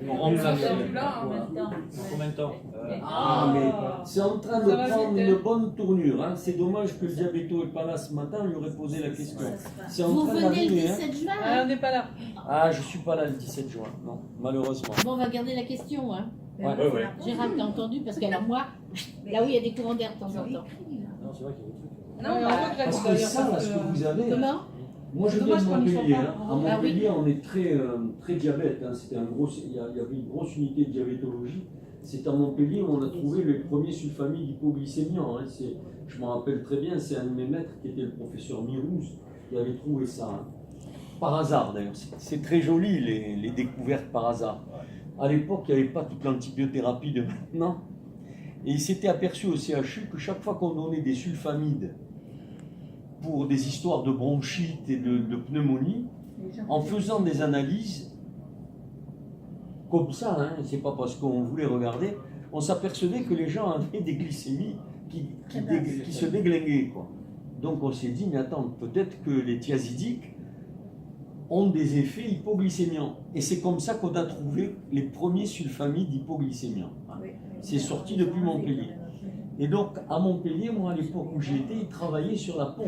On me l'a fait. Là, en même temps. Combien de temps Mais c'est en train de Ça va prendre vite, une bonne tournure. Hein. C'est dommage que le diabéto n'est pas là ce matin, on lui aurait posé la question. C'est en Vous train venez le d'arriver. Hein. 17 juin Ah, on n'est pas là. Ah, je suis pas là le 17 juin, non, malheureusement. Bon, on va garder la question. Hein. Ouais. Gérald, t'as entendu? Parce que alors moi, là où il y a des courants d'air de temps en temps. Non, c'est vrai qu'il y a des trucs. Non, on regrette Parce que d'ailleurs, ça, là, parce ce que- que vous avez. Comment? Moi, je C'est viens de dommage qu'on n'y soit Montpellier. pas. Hein. À Ah oui. Montpellier, on est très diabète. Hein. Il y avait une grosse unité de diabétologie. C'est à Montpellier où on a trouvé les premiers sulfamides hypoglycémiants. Hein. Je me rappelle très bien, c'est un de mes maîtres qui était le professeur Mirouz qui avait trouvé ça. Hein. Par hasard d'ailleurs. C'est très joli les découvertes par hasard. À l'époque, il n'y avait pas toute l'antibiothérapie de maintenant. Et il s'était aperçu au CHU que chaque fois qu'on donnait des sulfamides pour des histoires de bronchite et de pneumonie, en faisant des analyses comme ça, hein, c'est pas parce qu'on voulait regarder, on s'apercevait que les gens avaient des glycémies qui se déglinguaient, quoi. Donc on s'est dit, mais attends, peut-être que les thiazidiques ont des effets hypoglycémiants. Et c'est comme ça qu'on a trouvé les premiers sulfamides hypoglycémiants. C'est sorti depuis Montpellier. Et donc, à Montpellier, moi, à l'époque où j'y étais, ils travaillaient sur la pompe.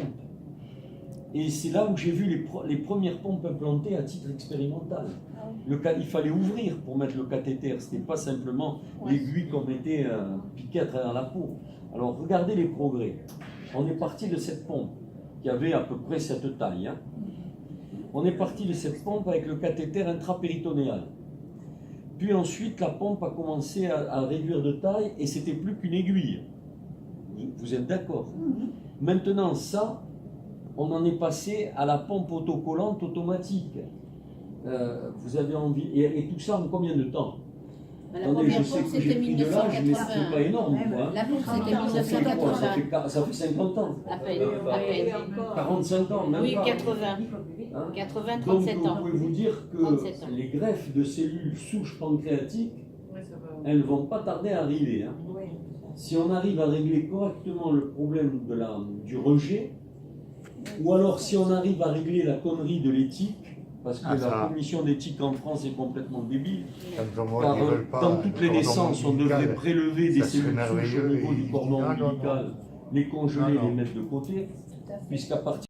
Et c'est là où j'ai vu les premières pompes implantées à titre expérimental. Il fallait ouvrir pour mettre le cathéter. Ce n'était pas simplement l'aiguille qu'on mettait piquée à travers la peau. Alors, regardez les progrès. On est parti de cette pompe, qui avait à peu près cette taille. Hein. On est parti de cette pompe avec le cathéter intrapéritonéal. Puis ensuite, la pompe a commencé à réduire de taille et c'était plus qu'une aiguille. Vous êtes d'accord? Maintenant, ça, on en est passé à la pompe autocollante automatique. Vous avez envie... Et tout ça en combien de temps? La Attendez, je première sais pompe, que j'ai c'était pris de l'âge, mais c'est 1980. pas énorme. Quoi. La pompe, c'était Ça fait quoi? 1980. Ça fait 50 ans. À peine, à peine. 45 ans, même Oui, pas. 80. Hein? 80, Donc, 37 vous ans. pouvez vous dire que 37 ans. les greffes de cellules souches pancréatiques, Ouais, ça va. elles ne vont pas tarder à arriver. Hein. Si on arrive à régler correctement le problème du rejet, ou alors si on arrive à régler la connerie de l'éthique, parce que la commission d'éthique en France est complètement débile, car dans toutes les naissances, on devrait prélever des cellules souches au niveau du cordon ombilical, les congeler, les mettre de côté, puisqu'à partir